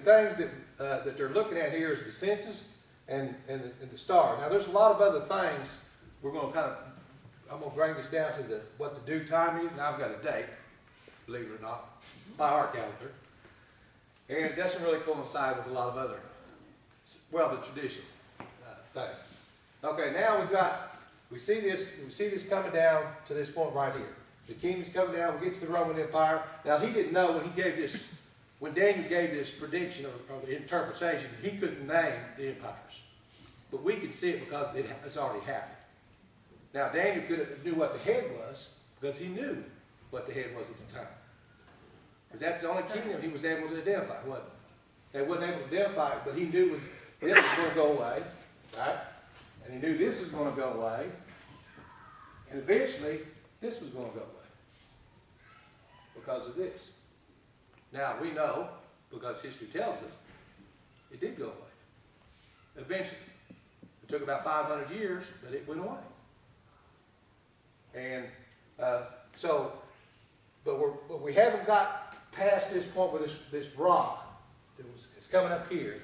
things that they're looking at here is the census and the star. Now, there's a lot of other things. We're going to I'm going to bring this down to what the due time is. Now, I've got a date, believe it or not, by our calendar. And it doesn't really coincide with a lot of other, the traditional things. Okay, now we see this coming down to this point right here. The kingdom's coming down, we get to the Roman Empire. Now, he didn't know when Daniel gave this prediction or the interpretation, he couldn't name the empires. But we can see it because it's already happened. Now, Daniel knew what the head was because he knew what the head was at the time. Because that's the only kingdom he was able to identify, wasn't he? They wasn't able to identify it, but he knew this was going to go away, right? And he knew this was going to go away. And eventually, this was going to go away because of this. Now, we know, because history tells us, it did go away. Eventually. It took about 500 years, but it went away. And but we haven't got past this point where this rock it's coming up here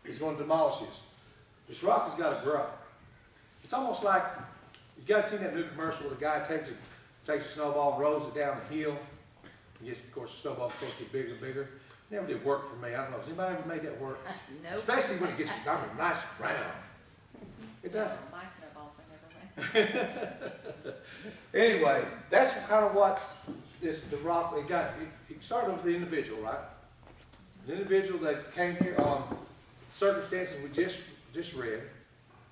is going to demolish this. This rock has got to grow. It's almost like, you guys seen that new commercial where the guy takes a snowball and rolls it down the hill? And yes, of course, the snowball's supposed to get bigger and bigger. It never did work for me. I don't know. Has anybody ever made that work? Nope. Especially when it gets nice and round. It doesn't. My snowballs are never went. Anyway, that's kind of what the rock, it started with the individual, right? The individual that came here on circumstances we just read,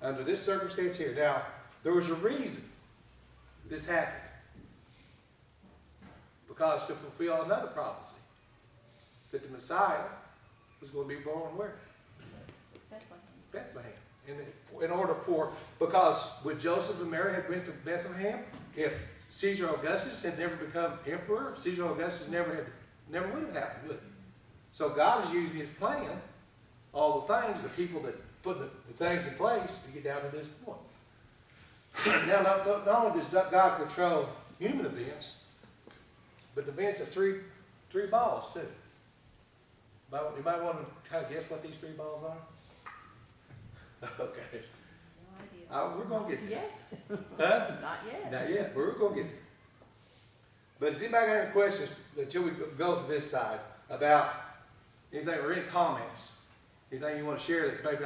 under this circumstance here. Now, there was a reason this happened. Because to fulfill another prophecy, that the Messiah was going to be born where? Bethlehem. In order because would Joseph and Mary have been to Bethlehem if Caesar Augustus had never become emperor? If Caesar Augustus never would have happened, would it? So God is using his plan, all the things, the people that put the things in place to get down to this point. Now, not only does God control human events, but the events of three balls too. Anybody want to kind of guess what these three balls are? Okay. No idea. We're going to get there. Yet. Huh? Not yet. Not yet. We're going to get there. But has anybody got any questions until we go to this side about anything or any comments? Anything you want to share that maybe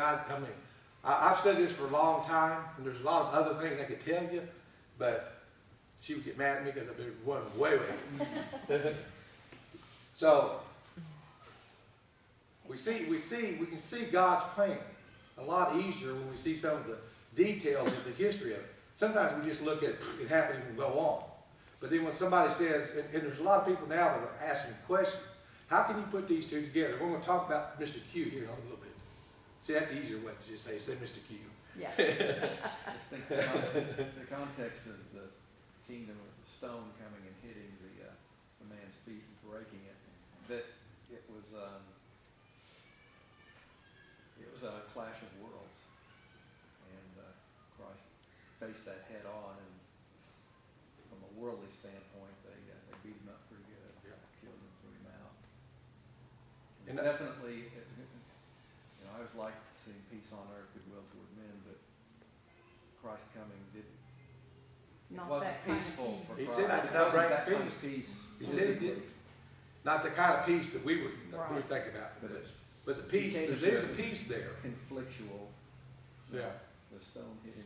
I've studied this for a long time, and there's a lot of other things I could tell you, but she would get mad at me because I've been running way. So we can see God's plan a lot easier when we see some of the details of the history of it. Sometimes we just look at it happening and go on. But then when somebody says, and there's a lot of people now that are asking questions, how can you put these two together? We're going to talk about Mr. Q here in a little bit. See, that's the easier way to just say Mr. Q. Yeah. I just think the context of the kingdom of the stone coming and hitting the man's feet and breaking it, that it was a clash of worlds, and Christ faced that head on, and from a worldly standpoint, they beat him up pretty good, killed him, threw him out. And definitely, I always like seeing peace on earth, goodwill toward men, but Christ coming wasn't peaceful for Christ. He said, "I did not bring peace." He said he did. Not the kind of peace that we were thinking about. But the peace, there is a peace there. Conflictual. Yeah. The stone hitting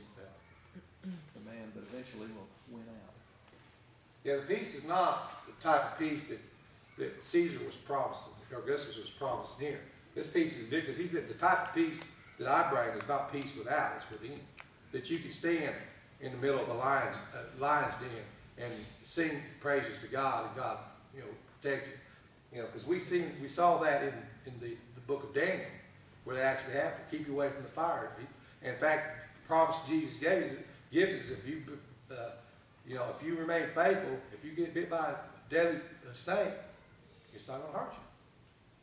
the man, but eventually will win out. Yeah, the peace is not the type of peace that Caesar was promising, or Augustus was promising here. This peace is different, because he said the type of peace that I bring is not peace without, it's within. That you can stand in the middle of a lion's den and sing praises to God, and God, protect you. Because we saw that in the book of Daniel, where that actually happened. Keep you away from the fire. And in fact, the promise Jesus gives us if you remain faithful, if you get bit by a deadly snake, it's not going to hurt you.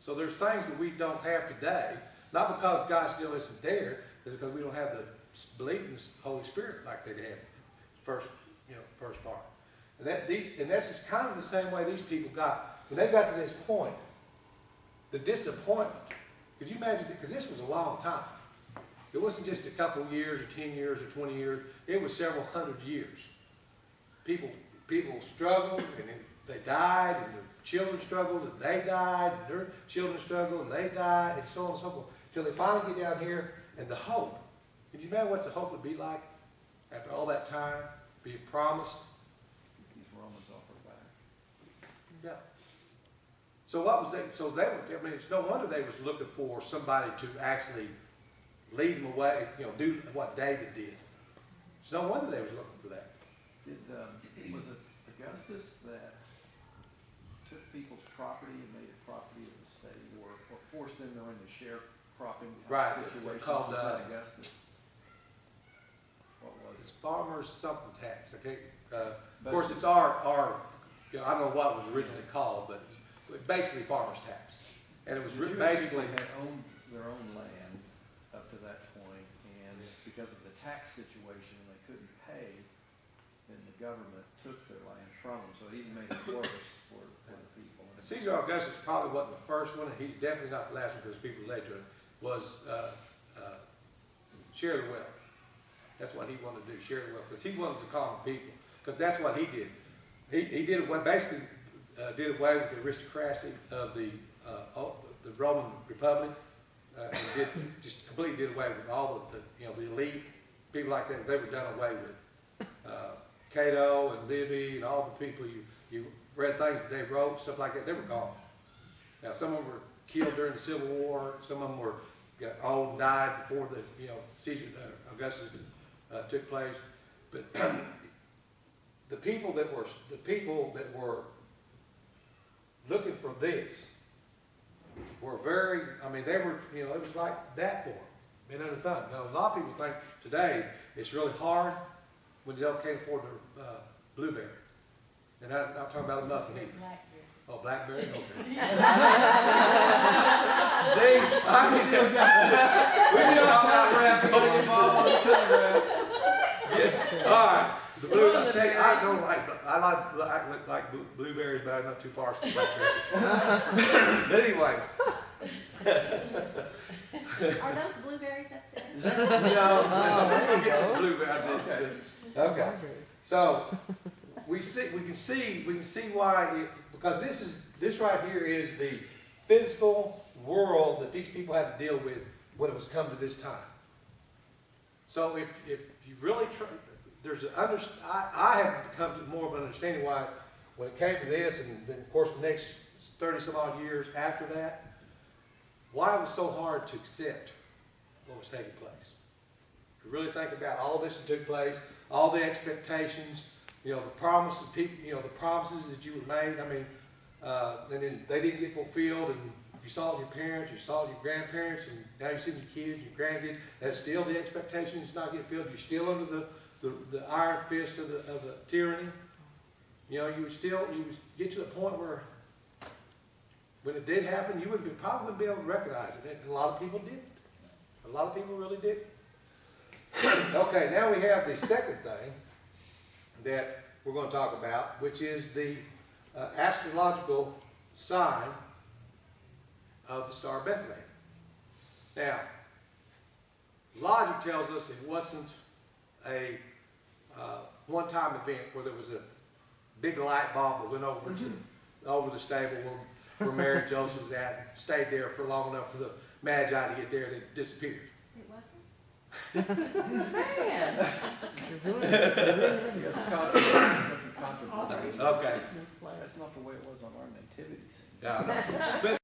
So there's things that we don't have today, not because God still isn't there, it's because we don't have the belief in the Holy Spirit like they had first part. And that's just kind of the same way these people got. When they got to this point, the disappointment Could you imagine, because this was a long time. It wasn't just a couple of years, or 10 years, or 20 years. It was several hundred years. People struggled, and then they died, and their children struggled, and they died, and their children struggled, and they died, and so on and so forth. Till they finally get down here, and the hope. Could you imagine what the hope would be like after all that time, being promised? These Romans offer back. Yeah. So what was they? So they were. I mean, it's no wonder they was looking for somebody to actually lead them away. You know, do what David did. It's no wonder they was looking for that. Was it Augustus that took people's property and made it property of the state, or forced them into sharecropping Right, type situations? called, Was that Augustus? What was It's it? farmers something tax. Okay. Of course, it's our. You know, I don't know what it was originally called, but basically farmers tax. And it was The Jewish basically. people had owned their own land up to that point, and because of the tax situation, and they couldn't pay, then the government took their land from them, so it even made it worse for the people. Caesar Augustus probably wasn't the first one, and he's definitely not the last one because people later was share the wealth. That's what he wanted to do, share the wealth, because he wanted to calm people, because that's what he did. He did it, basically did away with the aristocracy of the Roman Republic, and just completely did away with all the elite, people like that. They were done away with. Cato and Livy and all the people you read things that they wrote, stuff like that, they were gone. Now, some of them were killed during the Civil War. Some of them got old and died before Caesar Augustus took place. But the people that were looking for this were very. I mean, they were. You know, it was like that for them. And other thing. Now, a lot of people think today it's really hard when you can't afford the blueberry. And I'm not talking about a muffin either. Blackberry. Oh, blackberry? Okay. See, we just talking about raspberry balls and telegraph. Yeah. All right. The blue, I like blueberries, but I'm not too partial to blackberries. But anyway. Are those blueberries up there? No, we'll get to the blueberries. Okay. Blueberries. So we can see why because this right here is the physical world that these people had to deal with when it was come to this time. So if you really try, I have come to more of an understanding why when it came to this, and then of course the next 30 some odd years after that, why it was so hard to accept what was taking place. If you really think about all this that took place, all the expectations, the promises, the promises that you were made. I mean, and then they didn't get fulfilled, and you saw it in your parents, you saw it in your grandparents, and now you see your kids, your grandkids. That's still the expectations not get filled. You're still under the iron fist of the tyranny. You would get to the point where when it did happen, you would probably be able to recognize it, and a lot of people did. A lot of people really did. Okay, now we have the second thing that we're going to talk about, which is the astrological sign of the Star of Bethlehem. Now, logic tells us it wasn't a one-time event where there was a big light bulb that went over the stable where Mary and Joseph was at, and stayed there for long enough for the Magi to get there, and it disappeared. It wasn't? Man. That's a controversy. Okay. Christmas play. That's not the way it was on our nativity scene. Yeah,